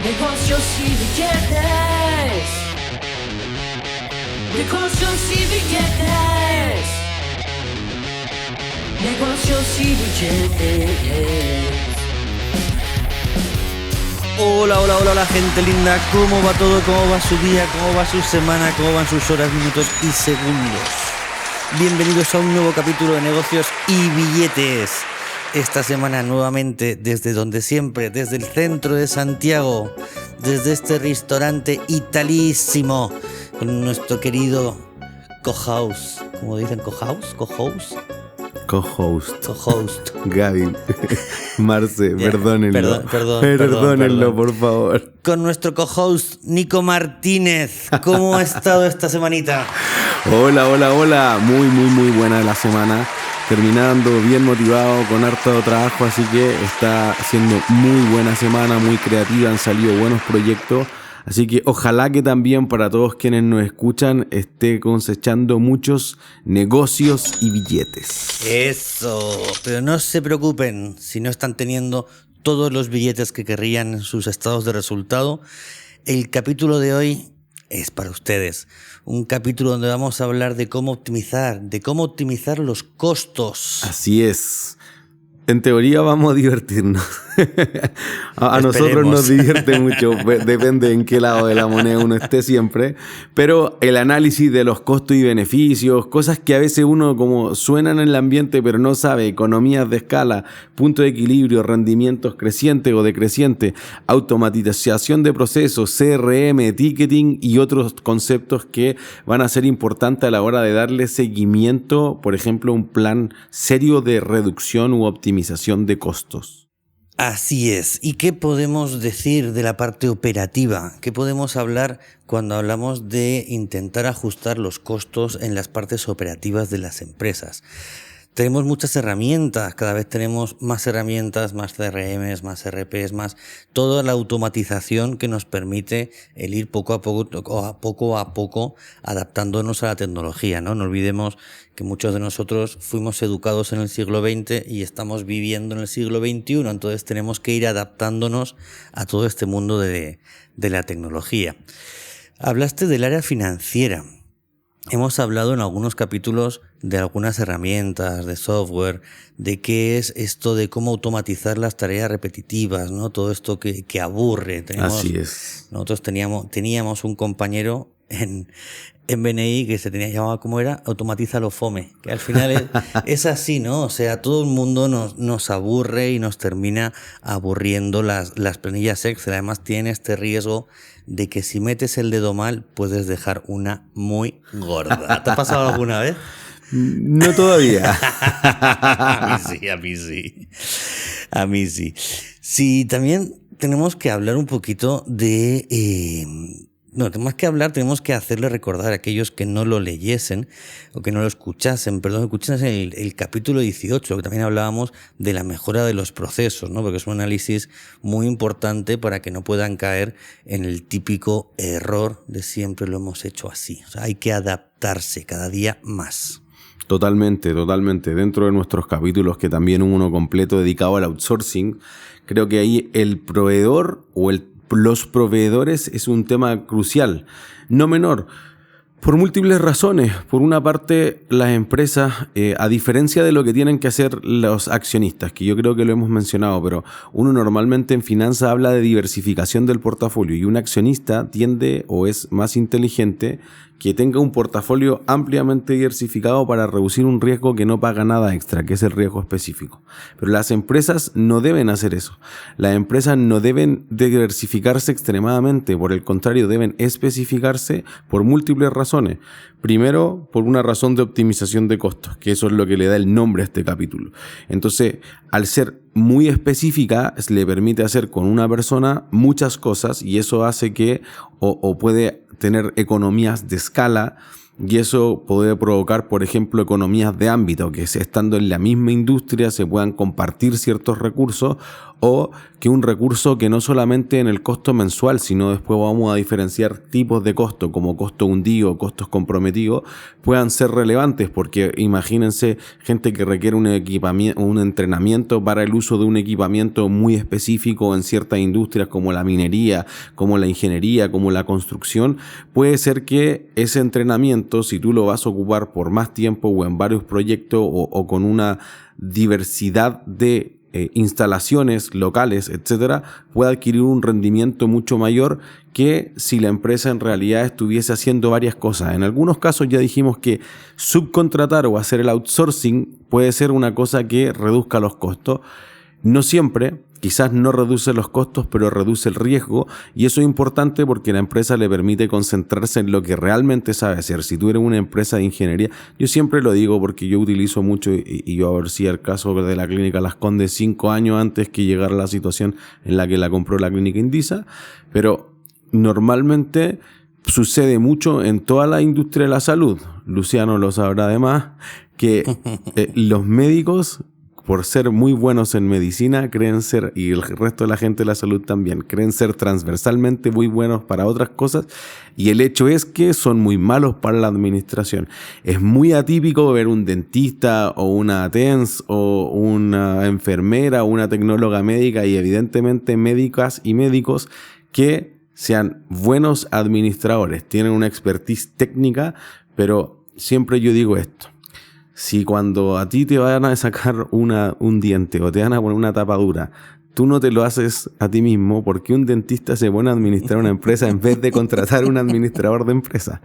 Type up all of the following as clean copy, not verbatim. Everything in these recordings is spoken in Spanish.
Negocios y billetes. Negocios y billetes. Negocios y billetes. Hola, gente linda. ¿Cómo va todo? ¿Cómo va su día? ¿Cómo va su semana? ¿Cómo van sus horas, minutos y segundos? Bienvenidos a un nuevo capítulo de Negocios y Billetes. Esta semana nuevamente desde donde siempre, desde el centro de Santiago, desde este restaurante italísimo, con nuestro querido co-host. ¿Cómo dicen? ¿Co-host? ¿Co-host? Co-host. Gaby. Marce, perdónenlo. Perdón. Por favor. Con nuestro co-host Nico Martínez. ¿Cómo ha estado esta semanita? Hola. Muy buena la semana. Terminando bien motivado, con harto trabajo, así que está siendo muy buena semana, muy creativa, han salido buenos proyectos. Así que ojalá que también para todos quienes nos escuchan esté cosechando muchos negocios y billetes. Eso, pero no se preocupen si no están teniendo todos los billetes que querrían en sus estados de resultado. El capítulo de hoy es para ustedes. Un capítulo donde vamos a hablar de cómo optimizar los costos. Así es. En teoría vamos a divertirnos. A nosotros nos divierte mucho, depende en qué lado de la moneda uno esté siempre. Pero el análisis de los costos y beneficios, cosas que a veces uno como suenan en el ambiente pero no sabe, economías de escala, punto de equilibrio, rendimientos crecientes o decrecientes, automatización de procesos, CRM, ticketing y otros conceptos que van a ser importantes a la hora de darle seguimiento, por ejemplo, a un plan serio de reducción u optimización de costos. Así es. ¿Y qué podemos decir de la parte operativa? ¿Qué podemos hablar cuando hablamos de intentar ajustar los costos en las partes operativas de las empresas? Tenemos muchas herramientas, cada vez tenemos más herramientas, más CRMs, más RPs, más toda la automatización que nos permite el ir poco a poco adaptándonos a la tecnología, ¿no? No olvidemos que muchos de nosotros fuimos educados en el siglo XX y estamos viviendo en el siglo XXI, entonces tenemos que ir adaptándonos a todo este mundo de la tecnología. Hablaste del área financiera. Hemos hablado en algunos capítulos de algunas herramientas, de software, de qué es esto de cómo automatizar las tareas repetitivas, ¿no? Todo esto que aburre. Así es. Nosotros teníamos un compañero en BNI que se llamaba, ¿cómo era? Automatízalo fome, que al final es así, ¿no? O sea, todo el mundo nos aburre y nos termina aburriendo las planillas Excel. Además tienen este riesgo de que si metes el dedo mal puedes dejar una muy gorda. ¿Te ha pasado alguna vez? No todavía. A mí sí. Sí, también tenemos que hablar un poquito de... tenemos que hacerle recordar a aquellos que no lo leyesen o que no lo escuchasen, el capítulo 18, que también hablábamos de la mejora de los procesos, ¿no? Porque es un análisis muy importante para que no puedan caer en el típico error de siempre lo hemos hecho así. O sea, hay que adaptarse cada día más. Totalmente. Dentro de nuestros capítulos, que también uno completo dedicado al outsourcing, creo que ahí el proveedor o los proveedores es un tema crucial, no menor, por múltiples razones. Por una parte, las empresas, a diferencia de lo que tienen que hacer los accionistas, que yo creo que lo hemos mencionado, pero uno normalmente en finanzas habla de diversificación del portafolio y un accionista tiende o es más inteligente que tenga un portafolio ampliamente diversificado para reducir un riesgo que no paga nada extra, que es el riesgo específico. Pero las empresas no deben hacer eso. Las empresas no deben diversificarse extremadamente, por el contrario, deben especificarse por múltiples razones. Primero, por una razón de optimización de costos, que eso es lo que le da el nombre a este capítulo. Entonces, al ser muy específica, le permite hacer con una persona muchas cosas y eso hace que o puede tener economías de escala y eso puede provocar, por ejemplo, economías de ámbito, que estando en la misma industria se puedan compartir ciertos recursos, o que un recurso que no solamente en el costo mensual, sino después vamos a diferenciar tipos de costo, como costo hundido, costos comprometidos, puedan ser relevantes, porque imagínense gente que requiere un entrenamiento para el uso de un equipamiento muy específico en ciertas industrias como la minería, como la ingeniería, como la construcción. Puede ser que ese entrenamiento, si tú lo vas a ocupar por más tiempo o en varios proyectos o con una diversidad de instalaciones locales, etcétera, puede adquirir un rendimiento mucho mayor que si la empresa en realidad estuviese haciendo varias cosas. En algunos casos ya dijimos que subcontratar o hacer el outsourcing puede ser una cosa que reduzca los costos. No siempre, quizás no reduce los costos, pero reduce el riesgo, y eso es importante porque la empresa le permite concentrarse en lo que realmente sabe hacer. Si tú eres una empresa de ingeniería, yo siempre lo digo porque yo utilizo mucho, y yo oversí el caso de la clínica Las Condes 5 años antes que llegara la situación en la que la compró la clínica Indisa, pero normalmente sucede mucho en toda la industria de la salud. Luciano lo sabrá además, que los médicos, por ser muy buenos en medicina, creen ser, y el resto de la gente de la salud también, creen ser transversalmente muy buenos para otras cosas, y el hecho es que son muy malos para la administración. Es muy atípico ver un dentista o una TENS o una enfermera o una tecnóloga médica, y evidentemente médicas y médicos que sean buenos administradores, tienen una expertise técnica, pero siempre yo digo esto. Si cuando a ti te van a sacar un diente o te van a poner una tapadura, tú no te lo haces a ti mismo, porque un dentista se pone a administrar una empresa en vez de contratar un administrador de empresa.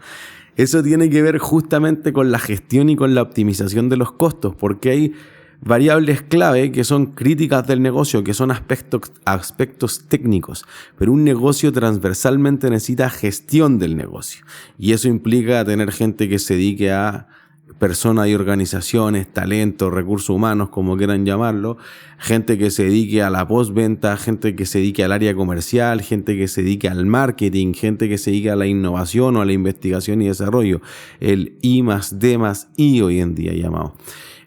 Eso tiene que ver justamente con la gestión y con la optimización de los costos, porque hay variables clave que son críticas del negocio, que son aspectos técnicos, pero un negocio transversalmente necesita gestión del negocio, y eso implica tener gente que se dedique a personas y organizaciones, talentos, recursos humanos, como quieran llamarlo, gente que se dedique a la postventa, gente que se dedique al área comercial, gente que se dedique al marketing, gente que se dedique a la innovación o a la investigación y desarrollo, el I+D+I hoy en día llamado.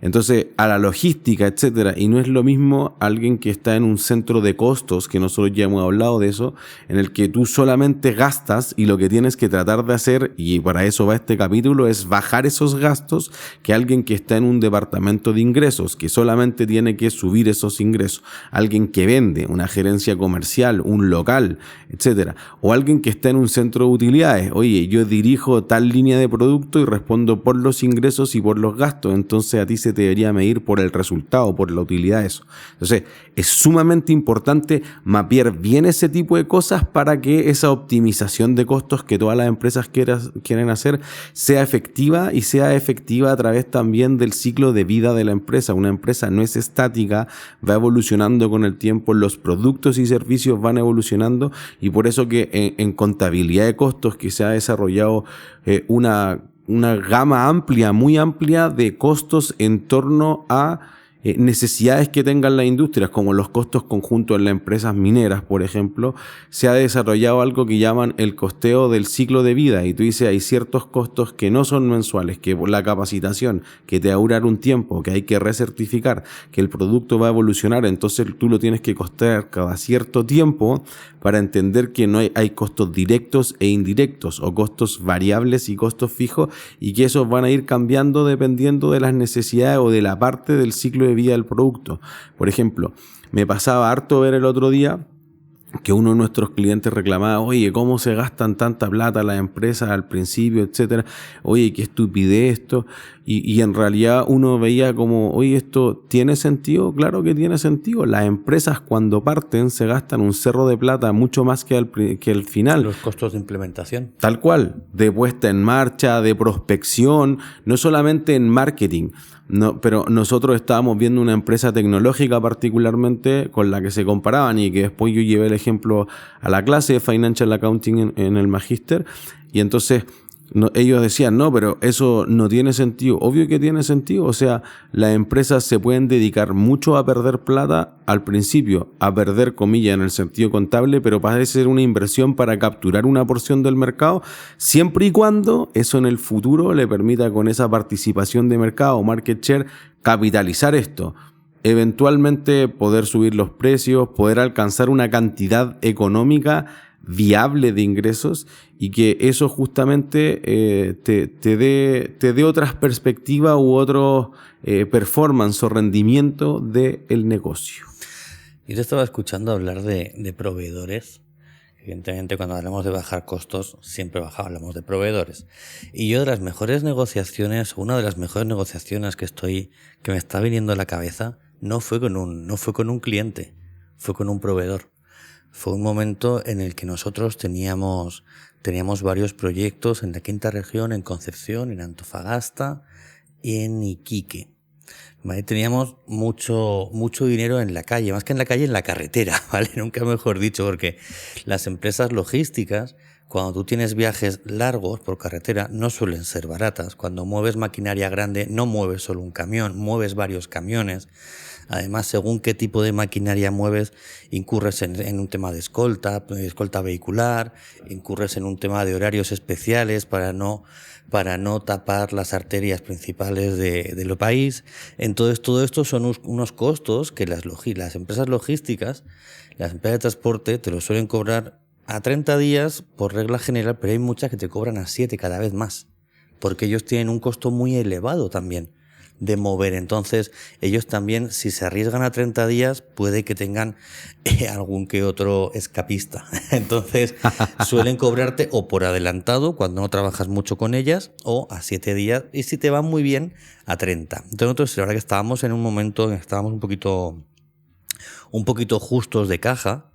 Entonces, a la logística, etcétera, y no es lo mismo alguien que está en un centro de costos, que nosotros ya hemos hablado de eso, en el que tú solamente gastas y lo que tienes que tratar de hacer, y para eso va este capítulo, es bajar esos gastos, que alguien que está en un departamento de ingresos, que solamente tiene que subir esos ingresos, alguien que vende, una gerencia comercial, un local, etcétera, o alguien que está en un centro de utilidades. Oye, yo dirijo tal línea de producto y respondo por los ingresos y por los gastos, entonces a ti se te debería medir por el resultado, por la utilidad de eso. Entonces, es sumamente importante mapear bien ese tipo de cosas para que esa optimización de costos que todas las empresas quieren hacer sea efectiva, y sea efectiva a través también del ciclo de vida de la empresa. Una empresa no es estática, va evolucionando con el tiempo, los productos y servicios van evolucionando, y por eso que en contabilidad de costos que se ha desarrollado una gama amplia, muy amplia de costos en torno a necesidades que tengan las industrias, como los costos conjuntos en las empresas mineras, por ejemplo. Se ha desarrollado algo que llaman el costeo del ciclo de vida, y tú dices, hay ciertos costos que no son mensuales, que por la capacitación, que te va a durar un tiempo, que hay que recertificar, que el producto va a evolucionar, entonces tú lo tienes que costear cada cierto tiempo para entender que no hay costos directos e indirectos, o costos variables y costos fijos, y que esos van a ir cambiando dependiendo de las necesidades o de la parte del ciclo de vida del producto. Por ejemplo, me pasaba harto ver el otro día que uno de nuestros clientes reclamaba, oye, ¿cómo se gastan tanta plata las empresas al principio, etcétera? Oye, qué estupidez esto. Y en realidad uno veía como, oye, ¿esto tiene sentido? Claro que tiene sentido. Las empresas cuando parten se gastan un cerro de plata mucho más que el final. Los costos de implementación. Tal cual, de puesta en marcha, de prospección, no solamente en marketing. No, pero nosotros estábamos viendo una empresa tecnológica particularmente con la que se comparaban, y que después yo llevé el ejemplo a la clase de Financial Accounting en el Magíster, y entonces No, ellos decían, no, pero eso no tiene sentido. Obvio que tiene sentido. O sea, las empresas se pueden dedicar mucho a perder plata al principio, a perder comillas en el sentido contable, pero parece ser una inversión para capturar una porción del mercado, siempre y cuando eso en el futuro le permita con esa participación de mercado, market share, capitalizar esto. Eventualmente poder subir los precios, poder alcanzar una cantidad económica viable de ingresos y que eso justamente te dé otras perspectivas u otro performance o rendimiento del negocio. Yo te estaba escuchando hablar de proveedores. Evidentemente, cuando hablamos de bajar costos, siempre hablamos de proveedores. Y yo, de las mejores negociaciones, una de las mejores negociaciones que me está viniendo a la cabeza, no fue con un cliente, fue con un proveedor. Fue un momento en el que nosotros teníamos varios proyectos en la Quinta Región, en Concepción, en Antofagasta y en Iquique. ¿Vale? Teníamos mucho dinero en la calle, más que en la calle, en la carretera, ¿vale? Nunca mejor dicho, porque las empresas logísticas, cuando tú tienes viajes largos por carretera, no suelen ser baratas. Cuando mueves maquinaria grande, no mueves solo un camión, mueves varios camiones. Además, según qué tipo de maquinaria mueves, incurres en un tema de escolta vehicular, incurres en un tema de horarios especiales para no tapar las arterias principales del país. Entonces, todo esto son unos costos que las empresas logísticas, las empresas de transporte, te lo suelen cobrar a 30 días por regla general, pero hay muchas que te cobran a 7 cada vez más, porque ellos tienen un costo muy elevado también de mover. Entonces, ellos también, si se arriesgan a 30 días, puede que tengan algún que otro escapista. Entonces, suelen cobrarte o por adelantado, cuando no trabajas mucho con ellas, o a 7 días, y si te va muy bien, a 30. Entonces, nosotros, la verdad que estábamos en un momento en que estábamos un poquito justos de caja,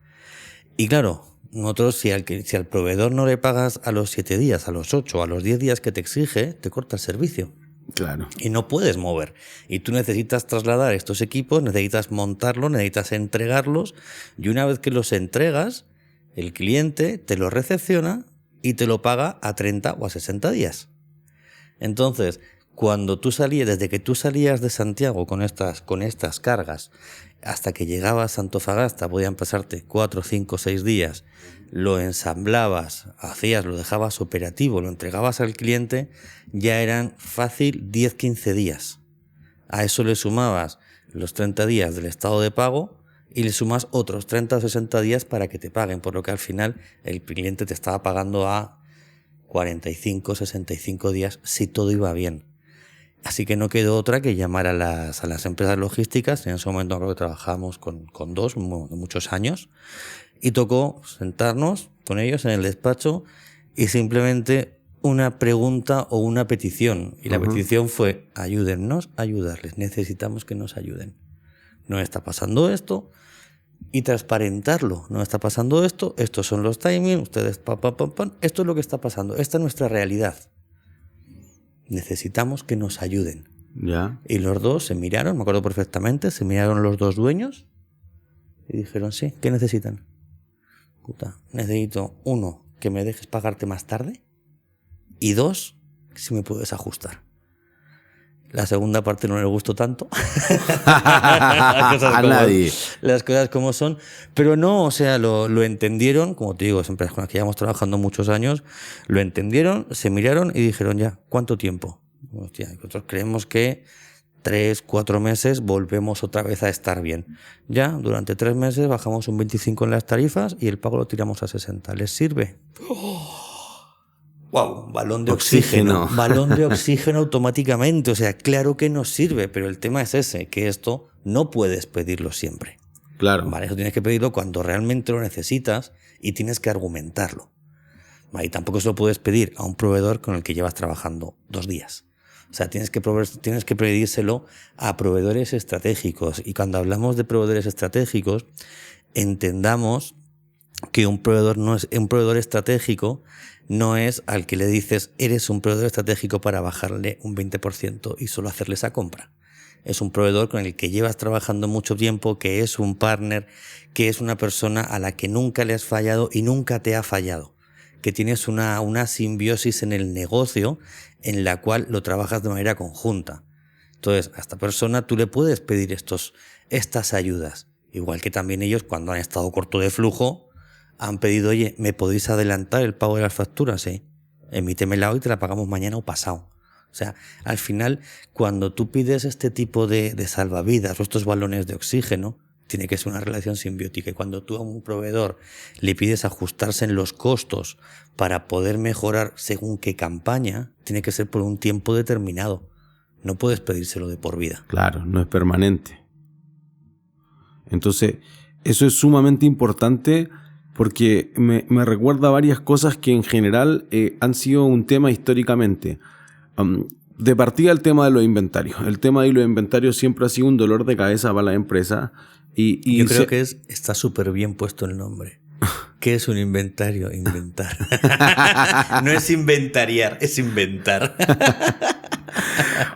y claro, nosotros, si al proveedor no le pagas a los 7 días, a los 8, a los 10 días que te exige, te corta el servicio. Claro. Y no puedes mover. Y tú necesitas trasladar estos equipos, necesitas montarlos, necesitas entregarlos. Y una vez que los entregas, el cliente te lo recepciona y te lo paga a 30 o a 60 días. Entonces, desde que tú salías de Santiago con estas cargas hasta que llegabas a Antofagasta, podían pasarte 4, 5, 6 días, lo ensamblabas, lo dejabas operativo, lo entregabas al cliente, ya eran fácil 10, 15 días. A eso le sumabas los 30 días del estado de pago y le sumas otros 30 o 60 días para que te paguen, por lo que al final el cliente te estaba pagando a 45, 65 días si todo iba bien. Así que no quedó otra que llamar a las empresas logísticas. En ese momento creo que trabajábamos con dos, muchos años, y tocó sentarnos con ellos en el despacho y simplemente una pregunta o una petición. Y la petición fue: ayúdennos a ayudarles, necesitamos que nos ayuden. Nos está pasando esto, y transparentarlo. Nos está pasando esto, estos son los timings, ustedes esto es lo que está pasando, esta es nuestra realidad. Necesitamos que nos ayuden. Ya. Y los dos se miraron, me acuerdo perfectamente, se miraron los dos dueños y dijeron: sí, ¿qué necesitan? Necesito, 1, que me dejes pagarte más tarde, y 2, si me puedes ajustar. La segunda parte no le gustó tanto. Las cosas como son. Pero no, o sea, lo entendieron, como te digo, siempre con las que llevamos trabajando muchos años, lo entendieron, se miraron y dijeron: ya, ¿cuánto tiempo? Hostia, nosotros creemos que 3, 4 meses volvemos otra vez a estar bien. Ya, durante 3 meses bajamos un 25 en las tarifas y el pago lo tiramos a 60. ¿Les sirve? ¡Wow! Balón de oxígeno. Balón de oxígeno automáticamente. O sea, claro que nos sirve, pero el tema es ese, que esto no puedes pedirlo siempre. Claro. Vale, eso tienes que pedirlo cuando realmente lo necesitas y tienes que argumentarlo. Vale, y tampoco se lo puedes pedir a un proveedor con el que llevas trabajando 2 días. O sea, tienes que pedírselo a proveedores estratégicos. Y cuando hablamos de proveedores estratégicos, entendamos que un proveedor estratégico no es al que le dices: eres un proveedor estratégico para bajarle un 20% y solo hacerle esa compra. Es un proveedor con el que llevas trabajando mucho tiempo, que es un partner, que es una persona a la que nunca le has fallado y nunca te ha fallado, que tienes una simbiosis en el negocio en la cual lo trabajas de manera conjunta. Entonces, a esta persona tú le puedes pedir estas ayudas. Igual que también ellos, cuando han estado corto de flujo, han pedido, oye, ¿me podéis adelantar el pago de las facturas? Sí. Emítemela hoy y te la pagamos mañana o pasado. O sea, al final, cuando tú pides este tipo de salvavidas o estos balones de oxígeno, tiene que ser una relación simbiótica. Y cuando tú a un proveedor le pides ajustarse en los costos para poder mejorar según qué campaña, tiene que ser por un tiempo determinado. No puedes pedírselo de por vida. Claro, no es permanente. Entonces, eso es sumamente importante porque me recuerda varias cosas que en general han sido un tema históricamente. De partida el tema de los inventarios. El tema de los inventarios siempre ha sido un dolor de cabeza para la empresa. Yo creo que está súper bien puesto el nombre. ¿Qué es un inventario? Inventar. No es inventariar, es inventar.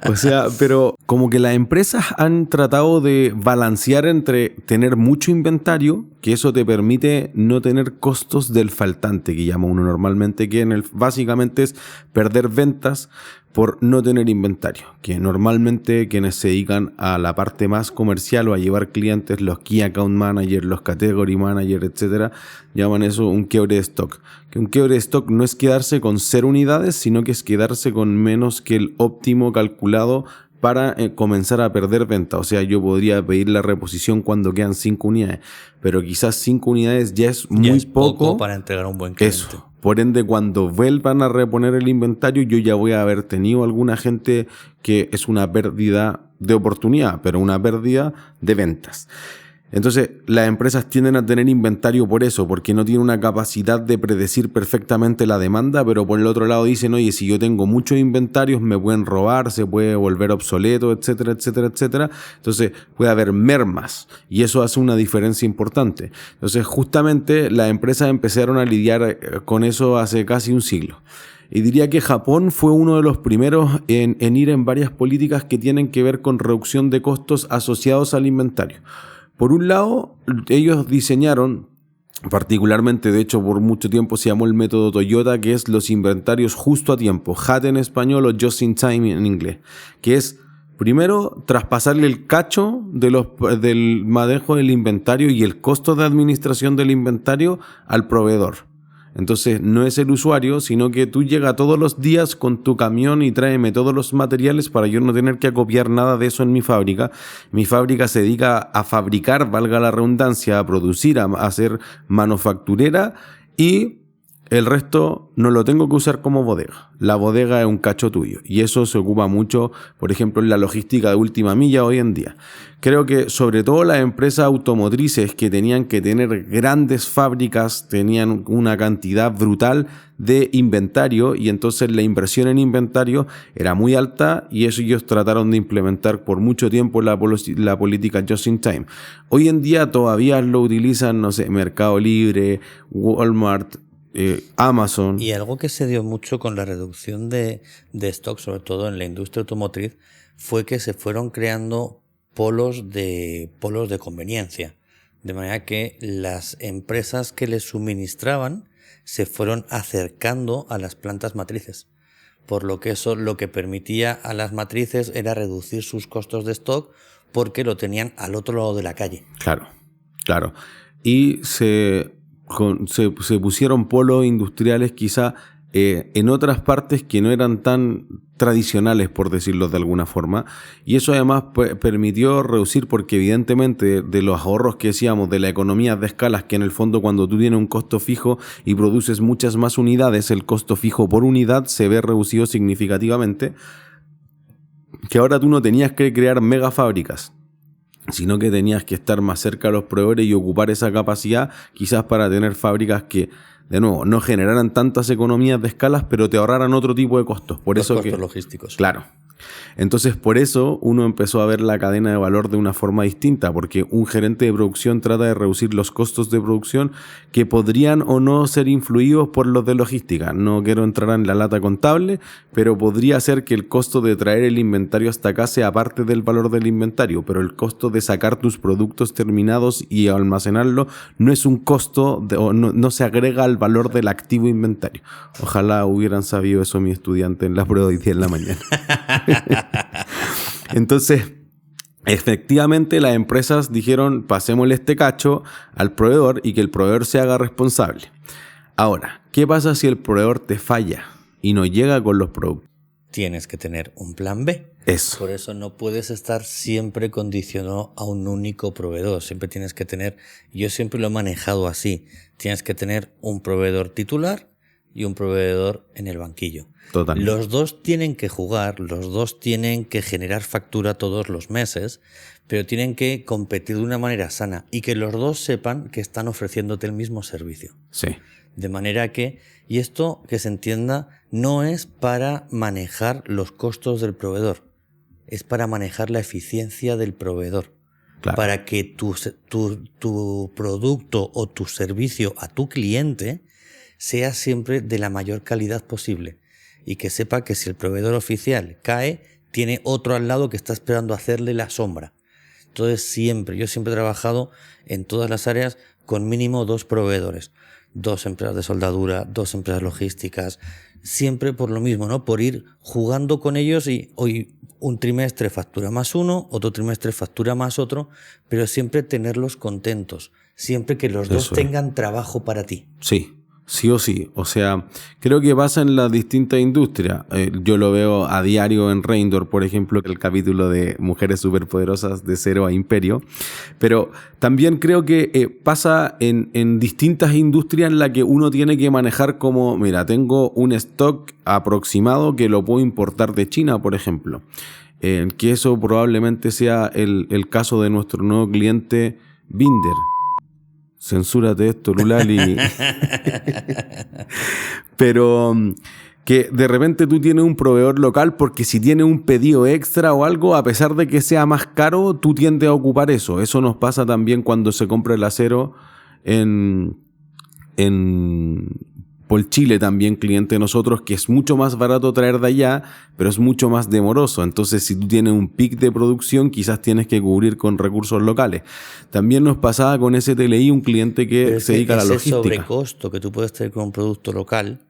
O sea, pero como que las empresas han tratado de balancear entre tener mucho inventario, que eso te permite no tener costos del faltante, que llama uno normalmente, que básicamente es perder ventas por no tener inventario, que normalmente quienes se dedican a la parte más comercial o a llevar clientes, los Key Account Manager, los Category Manager, etcétera, llaman eso un quiebre de stock. Que un quiebre de stock no es quedarse con 0 unidades, sino que es quedarse con menos que el óptimo calculado para comenzar a perder venta. O sea, yo podría pedir la reposición cuando quedan 5 unidades, pero quizás 5 unidades ya es muy poco para entregar a un buen cliente. Eso. Por ende, cuando vuelvan a reponer el inventario, yo ya voy a haber tenido alguna gente que es una pérdida de oportunidad, pero una pérdida de ventas. Entonces, las empresas tienden a tener inventario por eso, porque no tienen una capacidad de predecir perfectamente la demanda, pero por el otro lado dicen, oye, si yo tengo muchos inventarios, me pueden robar, se puede volver obsoleto, etcétera, etcétera, etcétera. Entonces, puede haber mermas, y eso hace una diferencia importante. Entonces, justamente, las empresas empezaron a lidiar con eso hace casi un siglo. Y diría que Japón fue uno de los primeros en ir en varias políticas que tienen que ver con reducción de costos asociados al inventario. Por un lado, ellos diseñaron, particularmente, de hecho, por mucho tiempo se llamó el método Toyota, que es los inventarios justo a tiempo, JAT en español o Just in Time en inglés, que es, primero, traspasarle el cacho del manejo del inventario y el costo de administración del inventario al proveedor. Entonces, no es el usuario, sino que tú llegas todos los días con tu camión y tráeme todos los materiales para yo no tener que acopiar nada de eso en mi fábrica. Mi fábrica se dedica a fabricar, valga la redundancia, a producir, a hacer manufacturera, y el resto no lo tengo que usar como bodega. La bodega es un cacho tuyo y eso se ocupa mucho, por ejemplo, en la logística de última milla hoy en día. Creo que sobre todo las empresas automotrices que tenían que tener grandes fábricas tenían una cantidad brutal de inventario y entonces la inversión en inventario era muy alta y eso ellos trataron de implementar por mucho tiempo la política Just in Time. Hoy en día todavía lo utilizan, no sé, Mercado Libre, Walmart, Amazon. Y algo que se dio mucho con la reducción de stock, sobre todo en la industria automotriz, fue que se fueron creando polos de conveniencia. De manera que las empresas que les suministraban se fueron acercando a las plantas matrices. Por lo que eso lo que permitía a las matrices era reducir sus costos de stock porque lo tenían al otro lado de la calle. Claro, claro. Y se pusieron polos industriales quizá en otras partes que no eran tan tradicionales, por decirlo de alguna forma, y eso además permitió reducir, porque evidentemente de los ahorros que decíamos de la economía de escalas, que en el fondo cuando tú tienes un costo fijo y produces muchas más unidades, el costo fijo por unidad se ve reducido significativamente, que ahora tú no tenías que crear mega fábricas, sino que tenías que estar más cerca a los proveedores y ocupar esa capacidad quizás para tener fábricas que, de nuevo, no generaran tantas economías de escalas, pero te ahorraran otro tipo de costos. Por los eso costos logísticos. Claro, Entonces, por eso uno empezó a ver la cadena de valor de una forma distinta, porque un gerente de producción trata de reducir los costos de producción que podrían o no ser influidos por los de logística. No quiero entrar en la lata contable, pero podría ser que el costo de traer el inventario hasta acá sea parte del valor del inventario, pero el costo de sacar tus productos terminados y almacenarlo no es un costo, no se agrega al valor del activo inventario. Ojalá hubieran sabido eso mi estudiante en la prueba de hoy día en la mañana. Entonces, efectivamente las empresas dijeron, pasémosle este cacho al proveedor y que el proveedor se haga responsable. Ahora, ¿qué pasa si el proveedor te falla y no llega con los productos? Tienes que tener un plan B. Eso. Por eso no puedes estar siempre condicionado a un único proveedor. Siempre tienes que tener, yo siempre lo he manejado así, tienes que tener un proveedor titular y un proveedor en el banquillo. Totalmente. Los dos tienen que jugar, los dos tienen que generar factura todos los meses, pero tienen que competir de una manera sana y que los dos sepan que están ofreciéndote el mismo servicio. Sí. De manera que, y esto que se entienda, no es para manejar los costos del proveedor, es para manejar la eficiencia del proveedor. Claro. Para que tu producto o tu servicio a tu cliente sea siempre de la mayor calidad posible y que sepa que si el proveedor oficial cae, tiene otro al lado que está esperando hacerle la sombra. Entonces yo siempre he trabajado en todas las áreas con mínimo 2 proveedores, 2 empresas de soldadura, 2 empresas logísticas, siempre por lo mismo, ¿no? Por ir jugando con ellos y hoy un trimestre factura más uno, otro trimestre factura más otro, pero siempre tenerlos contentos, siempre que los dos tengan trabajo para ti. Sí. Sí o sí, o sea, creo que pasa en las distintas industrias. Yo lo veo a diario en Reindor, por ejemplo, el capítulo de Mujeres Superpoderosas de Cero a Imperio, pero también creo que pasa en distintas industrias en las que uno tiene que manejar como, mira, tengo un stock aproximado que lo puedo importar de China, por ejemplo, que eso probablemente sea el caso de nuestro nuevo cliente Binder. Censúrate esto, Lulali. Pero que de repente tú tienes un proveedor local porque si tienes un pedido extra o algo, a pesar de que sea más caro, tú tiendes a ocupar eso. Eso nos pasa también cuando se compra el acero por Chile también, cliente de nosotros, que es mucho más barato traer de allá, pero es mucho más demoroso. Entonces, si tú tienes un pic de producción, quizás tienes que cubrir con recursos locales. También nos pasaba con STLI, un cliente que se dedica a la logística. Ese sobrecosto que tú puedes tener con un producto local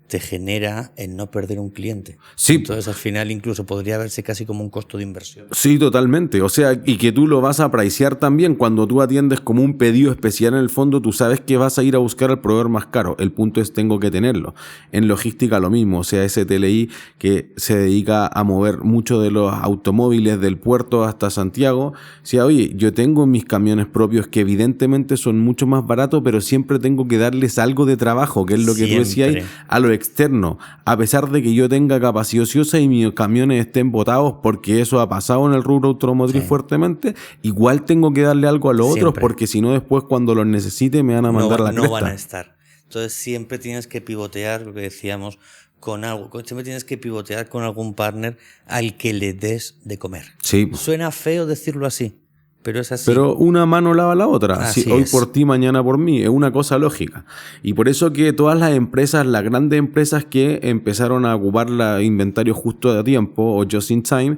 te genera el no perder un cliente. Sí. Entonces, al final, incluso podría verse casi como un costo de inversión. Sí, totalmente. O sea, y que tú lo vas a pricear también. Cuando tú atiendes como un pedido especial en el fondo, tú sabes que vas a ir a buscar al proveedor más caro. El punto es tengo que tenerlo. En logística lo mismo. O sea, STLI que se dedica a mover mucho de los automóviles del puerto hasta Santiago. O sea, oye, yo tengo mis camiones propios que evidentemente son mucho más baratos, pero siempre tengo que darles algo de trabajo, que es lo que tú decías, a lo externo, a pesar de que yo tenga capacidad ociosa y mis camiones estén botados, porque eso ha pasado en el rubro automotriz fuertemente, igual tengo que darle algo a los otros, porque si no después cuando los necesite me van a mandar la cresta. No van a estar. Entonces siempre tienes que pivotear, lo que decíamos, con algo. Siempre tienes que pivotear con algún partner al que le des de comer. Sí. Suena feo decirlo así, pero es así. Pero una mano lava la otra. Así hoy es. Por ti, mañana por mí. Es una cosa lógica. Y por eso que todas las empresas, las grandes empresas que empezaron a ocupar el inventario justo a tiempo o just in time,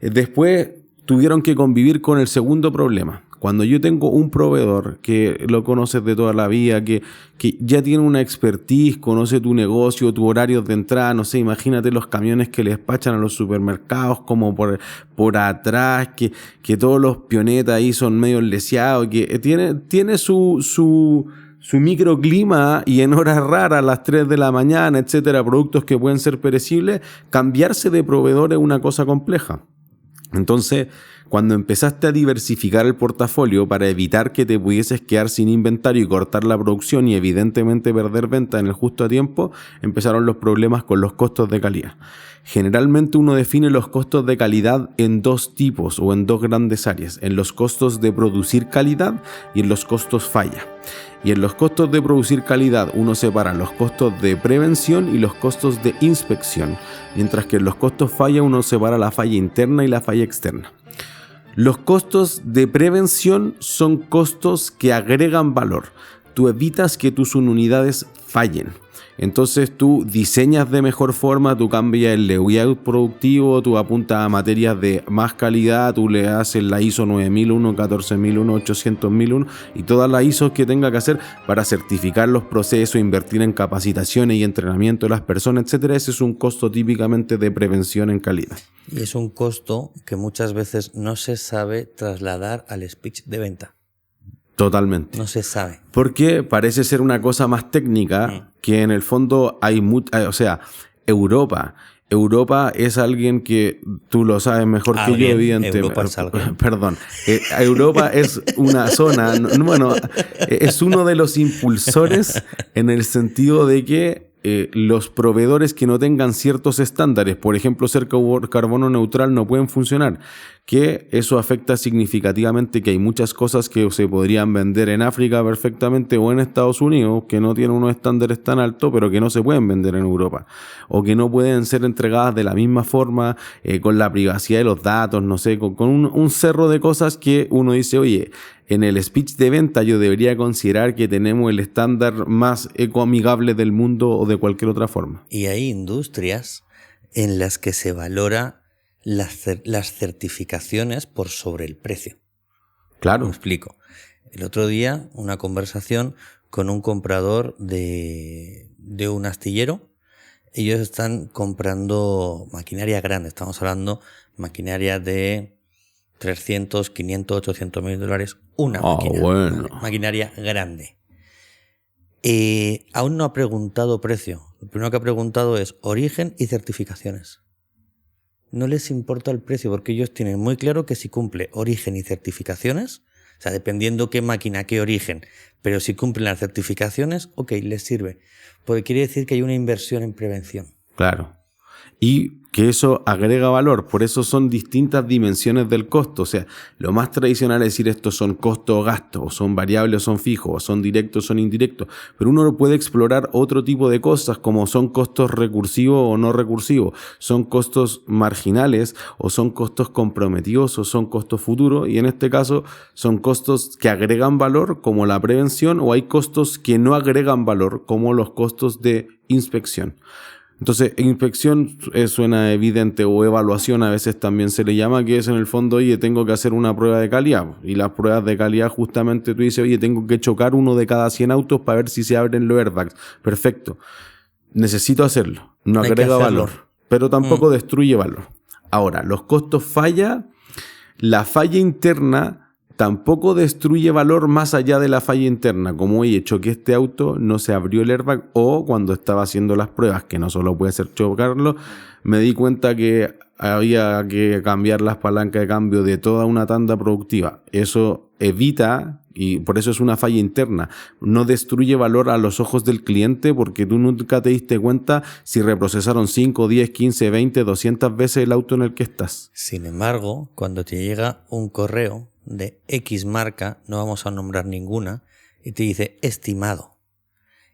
después tuvieron que convivir con el segundo problema. Cuando yo tengo un proveedor que lo conoces de toda la vida, que ya tiene una expertise, conoce tu negocio, tus horarios de entrada, no sé, imagínate los camiones que le despachan a los supermercados como por atrás, que todos los pionetas ahí son medio leseados, que tiene su microclima y en horas raras, a las 3 de la mañana, etcétera, productos que pueden ser perecibles, cambiarse de proveedor es una cosa compleja. Entonces, cuando empezaste a diversificar el portafolio para evitar que te pudieses quedar sin inventario y cortar la producción y evidentemente perder venta en el justo a tiempo, empezaron los problemas con los costos de calidad. Generalmente uno define los costos de calidad en 2 tipos o en 2 grandes áreas, en los costos de producir calidad y en los costos falla. Y en los costos de producir calidad uno separa los costos de prevención y los costos de inspección. mientras que en los costos falla uno separa la falla interna y la falla externa. Los costos de prevención son costos que agregan valor. Tú evitas que tus unidades fallen. Entonces tú diseñas de mejor forma, tú cambias el layout productivo, tú apuntas a materias de más calidad, tú le haces la ISO 9001, 14001, 800001 y todas las ISOs que tenga que hacer para certificar los procesos, invertir en capacitaciones y entrenamiento de las personas, etcétera. Ese es un costo típicamente de prevención en calidad. Y es un costo que muchas veces no se sabe trasladar al speech de venta. Totalmente. No se sabe. Porque parece ser una cosa más técnica que en el fondo hay o sea, Europa es alguien que tú lo sabes mejor que yo, evidentemente. Europa es alguien. Perdón. Europa es una zona, bueno, es uno de los impulsores en el sentido de que los proveedores que no tengan ciertos estándares, por ejemplo, ser carbono neutral, no pueden funcionar. Que eso afecta significativamente que hay muchas cosas que se podrían vender en África perfectamente o en Estados Unidos que no tienen unos estándares tan altos, pero que no se pueden vender en Europa. O que no pueden ser entregadas de la misma forma, con la privacidad de los datos, no sé, con un cerro de cosas que uno dice, oye, en el speech de venta yo debería considerar que tenemos el estándar más ecoamigable del mundo o de cualquier otra forma. Y hay industrias en las que se valora las certificaciones por sobre el precio. Claro. Me explico. El otro día, una conversación con un comprador de un astillero. Ellos están comprando maquinaria grande. Estamos hablando maquinaria de 300, 500, 800 mil dólares. Una máquina. Bueno. Maquinaria grande. Aún no ha preguntado precio. Lo primero que ha preguntado es origen y certificaciones. No les importa el precio porque ellos tienen muy claro que si cumple origen y certificaciones, o sea, dependiendo qué máquina, qué origen, pero si cumplen las certificaciones, ok, les sirve. Porque quiere decir que hay una inversión en prevención. Claro. Y que eso agrega valor, por eso son distintas dimensiones del costo. O sea, lo más tradicional es decir estos son costos o gastos, o son variables o son fijos, o son directos o son indirectos. Pero uno puede explorar otro tipo de cosas como son costos recursivos o no recursivos, son costos marginales o son costos comprometidos o son costos futuros. Y en este caso son costos que agregan valor como la prevención o hay costos que no agregan valor como los costos de inspección. Entonces, inspección suena evidente o evaluación a veces también se le llama, que es en el fondo, oye, tengo que hacer una prueba de calidad. Y las pruebas de calidad justamente tú dices, oye, tengo que chocar uno de cada 100 autos para ver si se abren los airbags. Perfecto. Necesito hacerlo. No agrega valor, pero tampoco destruye valor. Ahora, los costos falla, la falla interna tampoco destruye valor más allá de la falla interna, como oye, choqué este auto, no se abrió el airbag, o cuando estaba haciendo las pruebas, que no solo puede ser chocarlo, me di cuenta que había que cambiar las palancas de cambio de toda una tanda productiva. Eso evita, y por eso es una falla interna, no destruye valor a los ojos del cliente porque tú nunca te diste cuenta si reprocesaron 5, 10, 15, 20, 200 veces el auto en el que estás. Sin embargo, cuando te llega un correo de X marca, no vamos a nombrar ninguna, y te dice estimado.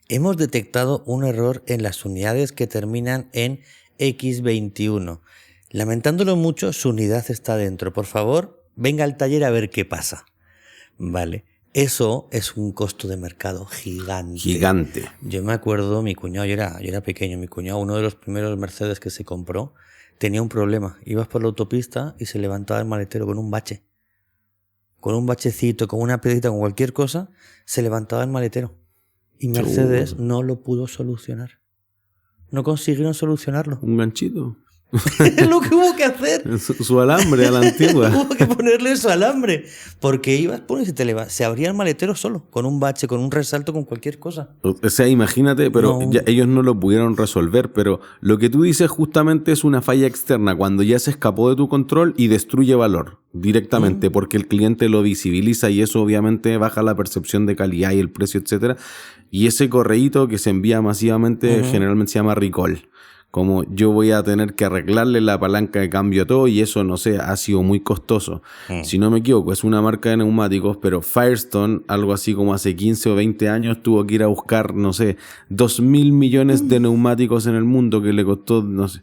Hemos detectado un error en las unidades que terminan en X21. Lamentándolo mucho, su unidad está dentro. Por favor, venga al taller a ver qué pasa. Vale. Eso es un costo de mercado gigante. Gigante. Yo me acuerdo, mi cuñado, yo era pequeño, mi cuñado, uno de los primeros Mercedes que se compró, tenía un problema. Ibas por la autopista y se levantaba el maletero con un bache. Con un bachecito, con una piedrita, con cualquier cosa, se levantaba el maletero. Y Mercedes no lo pudo solucionar. No consiguieron solucionarlo. Un ganchito. Es lo que hubo que hacer. Su alambre a la antigua. Hubo que ponerle su alambre. Porque ibas, pones y se abría el maletero solo, con un bache, con un resalto, con cualquier cosa. O sea, imagínate, pero No. ya ellos no lo pudieron resolver, pero lo que tú dices justamente es una falla externa, cuando ya se escapó de tu control y destruye valor directamente, porque el cliente lo visibiliza y eso obviamente baja la percepción de calidad y el precio, etcétera. Y ese correíto que se envía masivamente generalmente se llama recall. Como yo voy a tener que arreglarle la palanca de cambio a todo y eso, no sé, ha sido muy costoso. Si no me equivoco, es una marca de neumáticos, pero Firestone, algo así como hace 15 o 20 años, tuvo que ir a buscar, no sé, 2.000 millones de neumáticos en el mundo que le costó, no sé,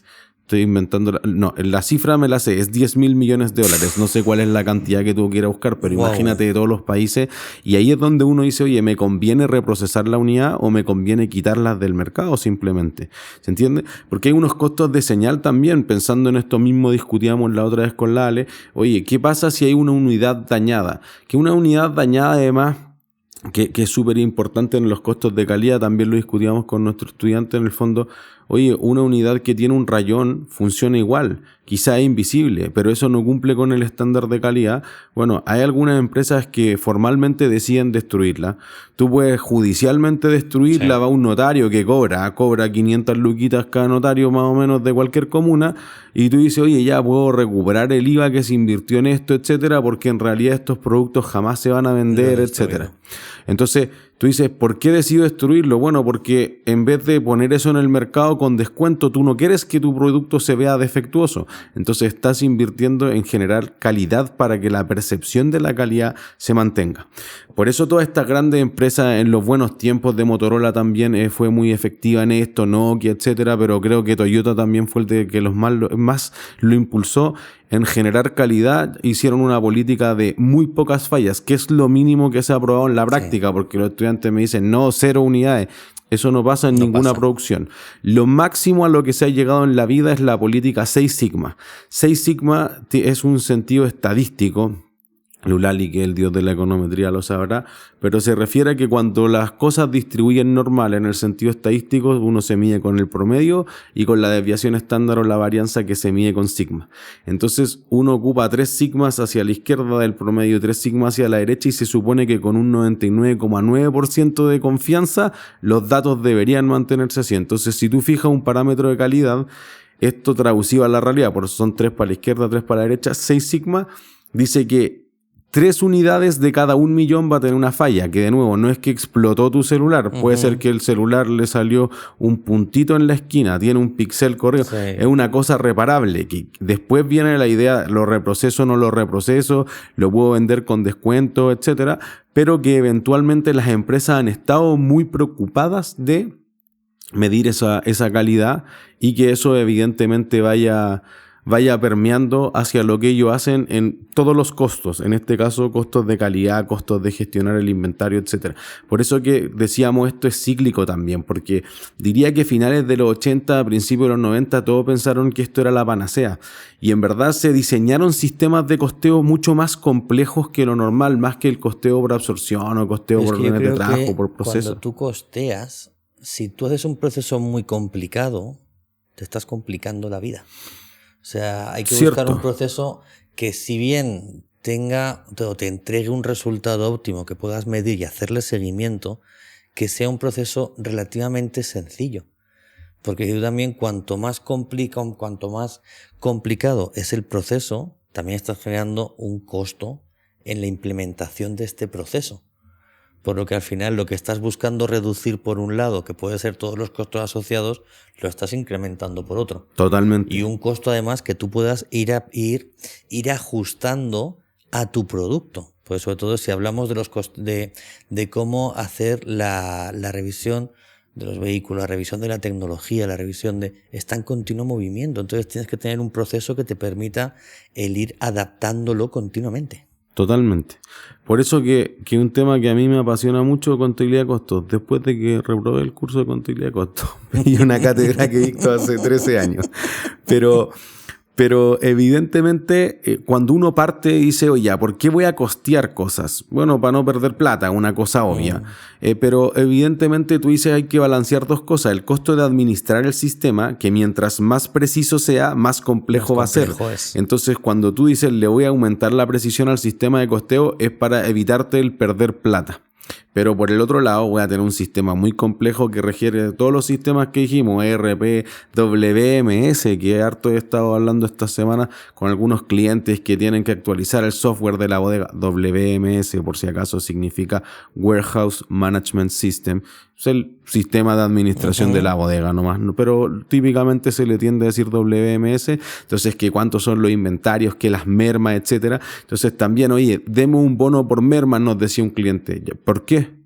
Estoy inventando. No, la cifra me la sé, es 10.000 millones de dólares. No sé cuál es la cantidad que tú quieras buscar, pero imagínate de todos los países. Y ahí es donde uno dice, oye, ¿me conviene reprocesar la unidad o me conviene quitarla del mercado simplemente? ¿Se entiende? Porque hay unos costos de señal también. Pensando en esto mismo, discutíamos la otra vez con la Ale. Oye, ¿qué pasa si hay una unidad dañada? Que una unidad dañada, además, que es súper importante en los costos de calidad, también lo discutíamos con nuestro estudiante en el fondo. Oye, una unidad que tiene un rayón funciona igual, quizá es invisible, pero eso no cumple con el estándar de calidad. Bueno, hay algunas empresas que formalmente deciden destruirla. Tú puedes judicialmente destruirla, va un notario que cobra 500 luquitas cada notario más o menos de cualquier comuna, y tú dices, oye, ya puedo recuperar el IVA que se invirtió en esto, etcétera, porque en realidad estos productos jamás se van a vender, etcétera. Entonces, tú dices, ¿por qué decido destruirlo? Bueno, porque en vez de poner eso en el mercado con descuento, tú no quieres que tu producto se vea defectuoso. Entonces estás invirtiendo en generar calidad para que la percepción de la calidad se mantenga. Por eso todas estas grandes empresas en los buenos tiempos de Motorola también fue muy efectiva en esto, Nokia, etcétera, pero creo que Toyota también fue el de que más lo impulsó en generar calidad. Hicieron una política de muy pocas fallas, que es lo mínimo que se ha aprobado en la práctica, porque los estudiantes me dicen, no, 0 unidades. Eso no pasa en ninguna producción. Lo máximo a lo que se ha llegado en la vida es la política 6 Sigma. 6 Sigma es un sentido estadístico. Lulali, que es el dios de la econometría, lo sabrá, pero se refiere a que cuando las cosas distribuyen normal en el sentido estadístico, uno se mide con el promedio y con la desviación estándar o la varianza que se mide con sigma. Entonces uno ocupa 3 sigmas hacia la izquierda del promedio y 3 sigmas hacia la derecha, y se supone que con un 99,9% de confianza los datos deberían mantenerse así. Entonces, si tú fijas un parámetro de calidad, esto traducido a la realidad, por eso son 3 para la izquierda, 3 para la derecha, 6 sigma, dice que 3 unidades de cada 1 millón va a tener una falla, que de nuevo no es que explotó tu celular, puede ser que el celular le salió un puntito en la esquina, tiene un píxel corrido, es una cosa reparable, que después viene la idea, lo reproceso o no lo reproceso, lo puedo vender con descuento, etcétera, pero que eventualmente las empresas han estado muy preocupadas de medir esa calidad, y que eso evidentemente vaya permeando hacia lo que ellos hacen en todos los costos, en este caso costos de calidad, costos de gestionar el inventario, etcétera. Por eso que decíamos, esto es cíclico también, porque diría que finales de los 80, principios de los 90, todos pensaron que esto era la panacea, y en verdad se diseñaron sistemas de costeo mucho más complejos que lo normal, más que el costeo por absorción o costeo por órdenes de trabajo, por proceso. Cuando tú costeas, si tú haces un proceso muy complicado, te estás complicando la vida. O sea, hay que buscar un proceso que, si bien tenga o te entregue un resultado óptimo que puedas medir y hacerle seguimiento, que sea un proceso relativamente sencillo. Porque yo también, cuanto más complicado es el proceso, también estás generando un costo en la implementación de este proceso. Por lo que al final lo que estás buscando reducir por un lado, que puede ser todos los costos asociados, lo estás incrementando por otro. Totalmente. Y un costo además que tú puedas ir ajustando a tu producto. Pues sobre todo si hablamos de los de cómo hacer la revisión de los vehículos, la revisión de la tecnología, la revisión está en continuo movimiento. Entonces tienes que tener un proceso que te permita el ir adaptándolo continuamente. Totalmente. Por eso que un tema que a mí me apasiona mucho, contabilidad de costos, después de que reprobé el curso de contabilidad de costos y una cátedra que dicto hace 13 años. Pero evidentemente cuando uno parte dice, oye, ¿por qué voy a costear cosas? Bueno, para no perder plata, una cosa obvia. Pero evidentemente tú dices, hay que balancear dos cosas. El costo de administrar el sistema, que mientras más preciso sea, más complejo va a ser. Entonces, cuando tú dices, le voy a aumentar la precisión al sistema de costeo, es para evitarte el perder plata. Pero por el otro lado voy a tener un sistema muy complejo que requiere todos los sistemas que dijimos, ERP, WMS, que harto he estado hablando esta semana con algunos clientes que tienen que actualizar el software de la bodega. WMS, por si acaso, significa Warehouse Management System. Es el sistema de administración de la bodega nomás, pero típicamente se le tiende a decir WMS. Entonces, que cuántos son los inventarios, que las mermas, etcétera. Entonces también, oye, demos un bono por merma, nos decía un cliente. ¿Por qué?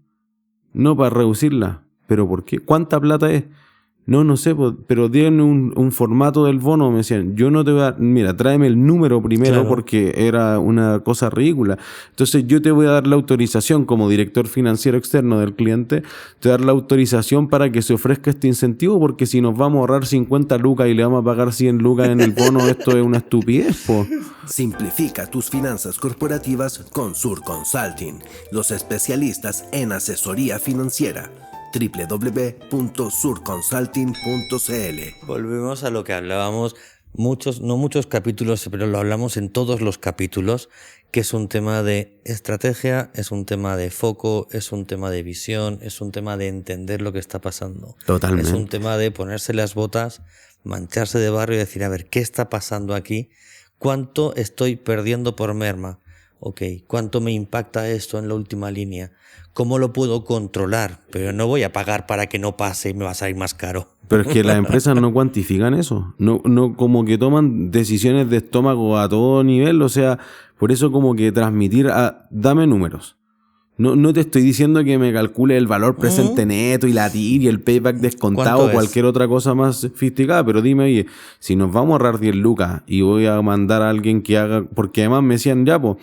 No para reducirla, pero ¿por qué? ¿Cuánta plata es? No sé, pero denme un formato del bono. Me decían, yo no te voy a dar, mira, tráeme el número primero, Claro. porque era una cosa ridícula. Entonces yo te voy a dar la autorización como director financiero externo del cliente, te voy a dar la autorización para que se ofrezca este incentivo, porque si nos vamos a ahorrar 50 lucas y le vamos a pagar 100 lucas en el bono, esto es una estupidez, po. Simplifica tus finanzas corporativas con Sur Consulting, los especialistas en asesoría financiera. www.surconsulting.cl. Volvemos a lo que hablábamos no muchos capítulos, pero lo hablamos en todos los capítulos, que es un tema de estrategia, es un tema de foco, es un tema de visión, es un tema de entender lo que está pasando. Totalmente. Es un tema de ponerse las botas, mancharse de barro y decir, a ver, ¿qué está pasando aquí? ¿Cuánto estoy perdiendo por merma? Ok, ¿cuánto me impacta esto en la última línea? ¿Cómo lo puedo controlar? Pero no voy a pagar para que no pase y me va a salir más caro. Pero es que las empresas no cuantifican eso. No, como que toman decisiones de estómago a todo nivel. O sea, por eso como que transmitir dame números. No te estoy diciendo que me calcule el valor presente neto y la TIR y el payback descontado o cualquier otra cosa más sofisticada, pero dime, oye, si nos vamos a ahorrar 10 lucas y voy a mandar a alguien que haga, porque además me decían, ya, pues,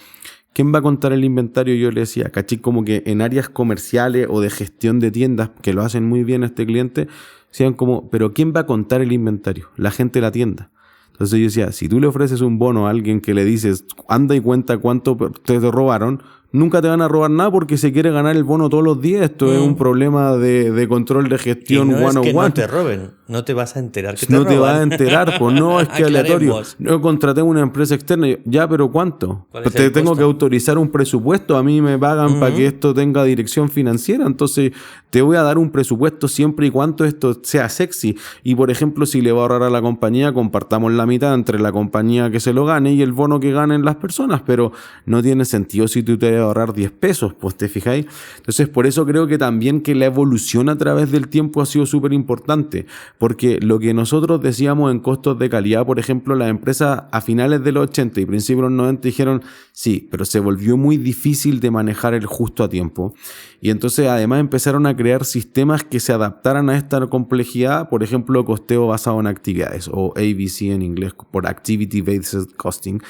¿quién va a contar el inventario? Yo le decía, caché, como que en áreas comerciales o de gestión de tiendas, que lo hacen muy bien este cliente, decían como, pero ¿quién va a contar el inventario? La gente de la tienda. Entonces yo decía, si tú le ofreces un bono a alguien que le dices, anda y cuenta cuánto te robaron, nunca te van a robar nada porque se quiere ganar el bono todos los días. Esto es un problema de control de gestión y no es que one-on-one. no te roben, no te vas a enterar que te No roban. te vas a enterar, pues no, es que aleatorio. Aclaremos. No contraté una empresa externa, ya, pero ¿cuánto? ¿Cuál es Te el tengo costo? que autorizar un presupuesto, a mí me pagan para que esto tenga dirección financiera, entonces te voy a dar un presupuesto siempre y cuando esto sea sexy. Y por ejemplo, si le va a ahorrar a la compañía, compartamos la mitad entre la compañía que se lo gane y el bono que ganen las personas, pero no tiene sentido si tú te vas a ahorrar 10 pesos, pues te fijáis. Entonces por eso creo que también que la evolución a través del tiempo ha sido súper importante, porque lo que nosotros decíamos en costos de calidad, por ejemplo, las empresas a finales de los 80 y principios de los 90 dijeron, sí, pero se volvió muy difícil de manejar el justo a tiempo. Y entonces además empezaron a crear sistemas que se adaptaran a esta complejidad, por ejemplo, costeo basado en actividades, o ABC en inglés, por Activity Based Costing,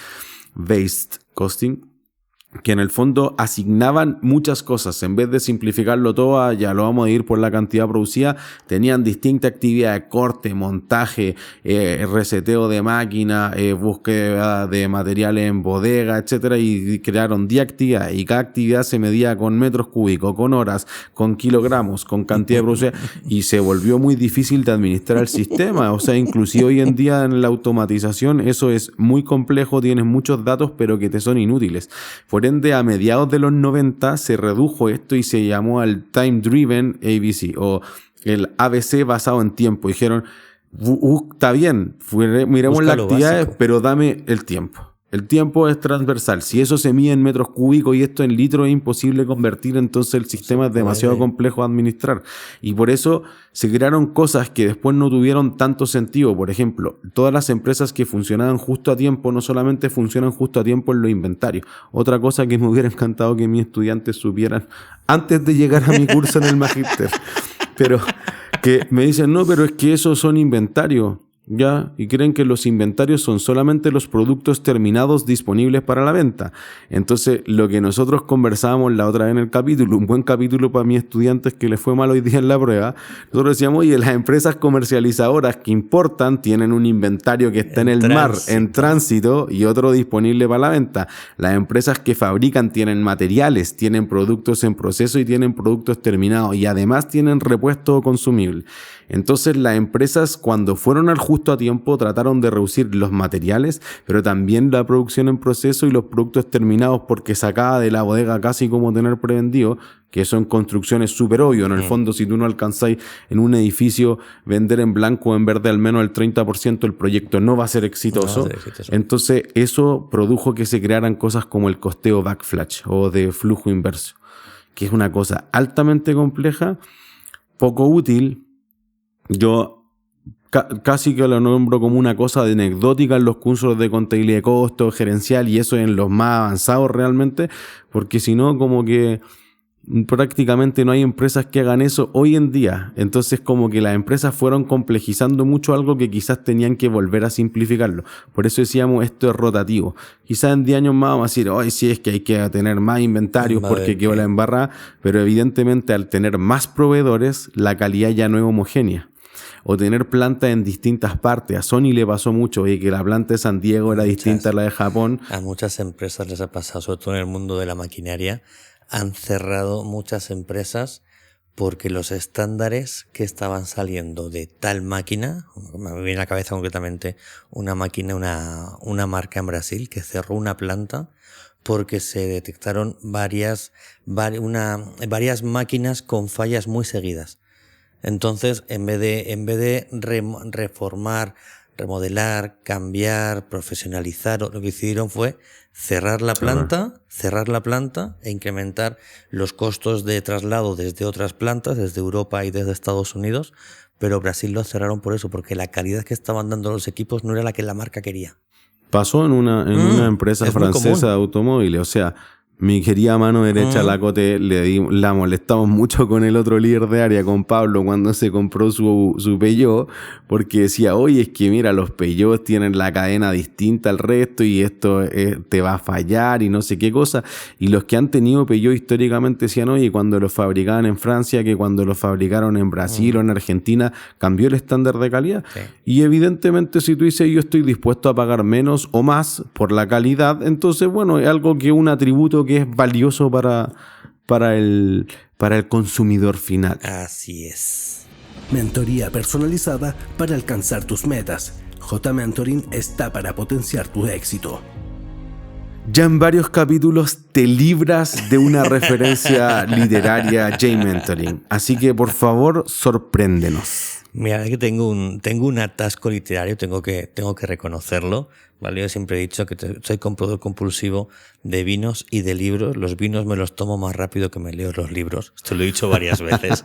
que en el fondo asignaban muchas cosas. En vez de simplificarlo todo a ya lo vamos a ir por la cantidad producida, tenían distintas actividades: corte, montaje, reseteo de máquina, búsqueda de materiales en bodega, etcétera, y crearon 10 actividades, y cada actividad se medía con metros cúbicos, con horas, con kilogramos, con cantidad de producción, y se volvió muy difícil de administrar el sistema. O sea, inclusive hoy en día en la automatización eso es muy complejo, tienes muchos datos pero que te son inútiles. Por ende, a mediados de los 90 se redujo esto y se llamó el Time Driven ABC, o el ABC basado en tiempo. Dijeron, está bien, miremos Busca las lo actividades, básico. pero dame el tiempo. El tiempo es transversal. Si eso se mide en metros cúbicos y esto en litros es imposible convertir, entonces el sistema es demasiado complejo de administrar. Y por eso se crearon cosas que después no tuvieron tanto sentido. Por ejemplo, todas las empresas que funcionaban justo a tiempo no solamente funcionan justo a tiempo en los inventarios. Otra cosa que me hubiera encantado que mis estudiantes supieran antes de llegar a mi curso en el Magíster. Pero que me dicen, no, pero es que esos son inventarios. Ya, y creen que los inventarios son solamente los productos terminados disponibles para la venta. Entonces, lo que nosotros conversábamos la otra vez en el capítulo, un buen capítulo para mis estudiantes que les fue mal hoy día en la prueba, nosotros decíamos, oye, las empresas comercializadoras que importan tienen un inventario que está en el mar, en tránsito, y otro disponible para la venta. Las empresas que fabrican tienen materiales, tienen productos en proceso y tienen productos terminados, y además tienen repuesto consumible. Entonces las empresas, cuando fueron al justo a tiempo, trataron de reducir los materiales, pero también la producción en proceso y los productos terminados, porque sacaba de la bodega casi como tener prevendido, que son construcciones súper obvio. En el fondo, si tú no alcanzáis en un edificio vender en blanco o en verde al menos el 30%, el proyecto no va a ser exitoso. Entonces eso produjo que se crearan cosas como el costeo backflash o de flujo inverso, que es una cosa altamente compleja, poco útil. Yo casi que lo nombro como una cosa de anecdótica en los cursos de contabilidad de costo, gerencial, y eso en los más avanzados realmente, porque si no, como que prácticamente no hay empresas que hagan eso hoy en día. Entonces como que las empresas fueron complejizando mucho algo que quizás tenían que volver a simplificarlo. Por eso decíamos, esto es rotativo. Quizás en 10 años más vamos a decir, hoy sí es que hay que tener más inventarios porque quedó la embarrada, pero evidentemente al tener más proveedores, la calidad ya no es homogénea. O tener plantas en distintas partes. A Sony le pasó mucho, oye, que la planta de San Diego era distinta a la de Japón. A muchas empresas les ha pasado, sobre todo en el mundo de la maquinaria, han cerrado muchas empresas porque los estándares que estaban saliendo de tal máquina, me viene a la cabeza concretamente una máquina, una marca en Brasil que cerró una planta porque se detectaron varias máquinas con fallas muy seguidas. Entonces, en vez de reformar, remodelar, cambiar, profesionalizar, lo que hicieron fue cerrar la planta e incrementar los costos de traslado desde otras plantas, desde Europa y desde Estados Unidos, pero Brasil lo cerraron por eso, porque la calidad que estaban dando los equipos no era la que la marca quería. Pasó en una empresa francesa de automóviles, o sea, mi querida mano derecha, la Cote, la molestamos mucho con el otro líder de área, con Pablo, cuando se compró su Peugeot, porque decía, oye, es que mira, los Peugeot tienen la cadena distinta al resto y esto te va a fallar y no sé qué cosa. Y los que han tenido Peugeot históricamente decían, oye, cuando los fabricaban en Francia, que cuando los fabricaron en Brasil o en Argentina, cambió el estándar de calidad. Sí. Y evidentemente si tú dices, yo estoy dispuesto a pagar menos o más por la calidad, entonces, bueno, es algo que un atributo que es valioso para el consumidor final. Así es. Mentoría personalizada para alcanzar tus metas. J-Mentoring está para potenciar tu éxito. Ya en varios capítulos te libras de una referencia literaria J-Mentoring. Así que, por favor, sorpréndenos. Mira, es que tengo un atasco literario, tengo que reconocerlo, ¿vale? Yo siempre he dicho que soy comprador compulsivo de vinos y de libros. Los vinos me los tomo más rápido que me leo los libros. Esto lo he dicho varias veces,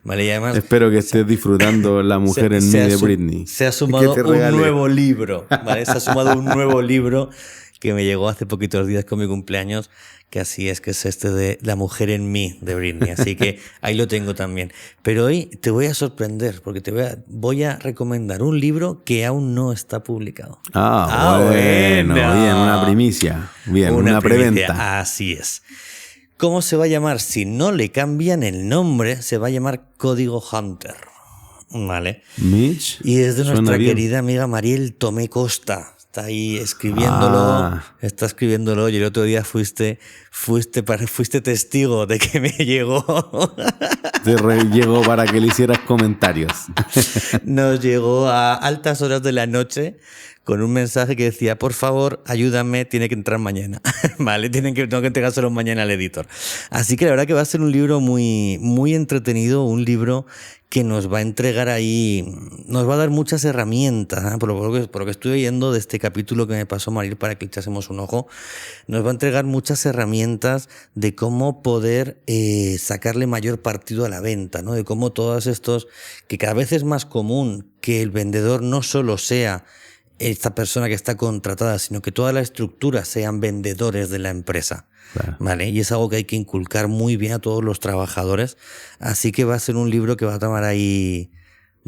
¿vale? Y además, espero que estés disfrutando La mujer en mí de Britney. Se ha sumado un nuevo libro, ¿vale? Se ha sumado un nuevo libro que me llegó hace poquitos días con mi cumpleaños, que así es, que es este de La mujer en mí de Britney, así que ahí lo tengo también. Pero hoy te voy a sorprender porque voy a recomendar un libro que aún no está publicado. Bueno, bien, una primicia, bien, una preventa. Así es. ¿Cómo se va a llamar? Si no le cambian el nombre, se va a llamar Código Hunter, ¿vale? Mitch, y es de nuestra querida amiga Mariel Tomé Costa. Está ahí escribiéndolo, está escribiéndolo, y el otro día fuiste testigo de que me llegó. Te llegó para que le hicieras comentarios. Nos llegó a altas horas de la noche con un mensaje que decía, por favor, ayúdame, tiene que entrar mañana. Vale, tengo que entregárselo mañana al editor. Así que la verdad que va a ser un libro muy, muy entretenido, un libro que nos va a entregar ahí, nos va a dar muchas herramientas, ¿eh? Por lo que estuve viendo de este capítulo que me pasó Mariel para que le echásemos un ojo, nos va a entregar muchas herramientas de cómo poder sacarle mayor partido a la venta, ¿no? De cómo todos estos, que cada vez es más común que el vendedor no solo sea esta persona que está contratada, sino que toda la estructura sean vendedores de la empresa. Claro. ¿Vale? Y es algo que hay que inculcar muy bien a todos los trabajadores. Así que va a ser un libro que va a tomar ahí,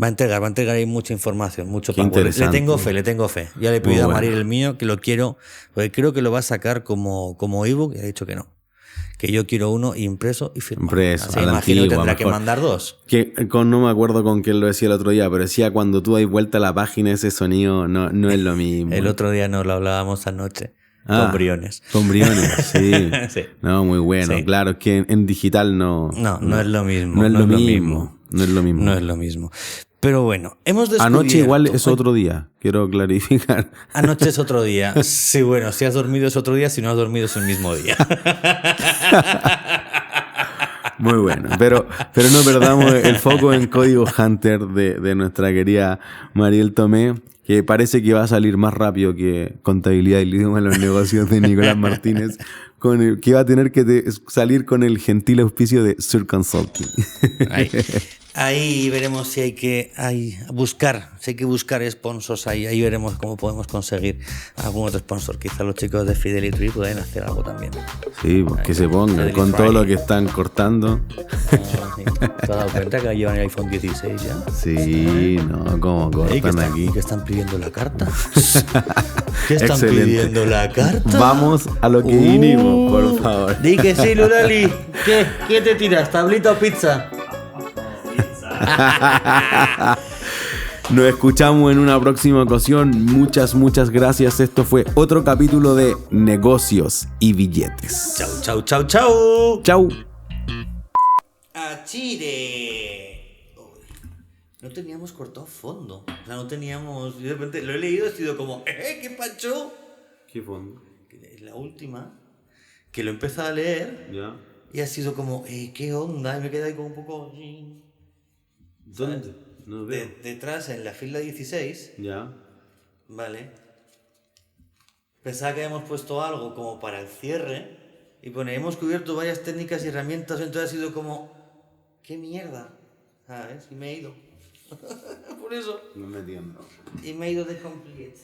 va a entregar ahí mucha información, mucho pago. Le tengo fe. Ya le he pedido a Mariel el mío, que lo quiero, porque creo que lo va a sacar como ebook, y ha dicho que no. Que yo quiero uno impreso y firmado. Impreso, así imagino que tendrá que mandar dos. No me acuerdo con quién lo decía el otro día, pero decía cuando tú das vuelta a la página, ese sonido no es lo mismo. El otro día nos lo hablábamos anoche. Con Briones. Con Briones, sí. Sí. No, muy bueno. Sí. Claro, es que en digital no es lo mismo. No es lo mismo. No es lo mismo. Pero bueno, hemos descubierto... Anoche igual es otro día, quiero clarificar. Anoche es otro día. Sí, bueno, si has dormido es otro día, si no has dormido es el mismo día. Muy bueno, pero no perdamos el foco en Código Hunter de nuestra querida Mariel Tomé, que parece que va a salir más rápido que Contabilidad y el idioma en los negocios de Nicolás Martínez, que va a tener que salir con el gentil auspicio de Sur Consulting. Ahí veremos si hay que buscar sponsors ahí veremos cómo podemos conseguir algún otro sponsor. Quizá los chicos de Fidelity Tree pueden hacer algo también. Sí, pues que se pongan con todo lo que están cortando. Sí. ¿Te has dado cuenta que llevan el iPhone 16 ya? Sí, no, como cortan aquí. ¿Que están pidiendo la carta? ¿Qué están Excelente. pidiendo la carta? Vamos a lo que vinimos, por favor. Di que sí, Lurali. ¿Qué te tiras? ¿Tablita o pizza? Nos escuchamos en una próxima ocasión. Muchas gracias. Esto fue otro capítulo de Negocios y Billetes. Chau. Chau. ¡Achire! No teníamos cortado fondo. O sea, no teníamos... De repente lo he leído y he sido como... ¿Qué pancho? ¿Qué fondo? La última, que lo he empezado a leer Ya. y ha sido como... ¿Qué onda? Y me quedé ahí como un poco... ¿Dónde? No veo. Detrás, en la fila 16, Ya. ¿vale? Pensaba que habíamos puesto algo como para el cierre y pone, hemos cubierto varias técnicas y herramientas, entonces ha sido como, ¿qué mierda? ¿Sabes? Y me he ido. Por eso. No me entiendo. Y me he ido de complete.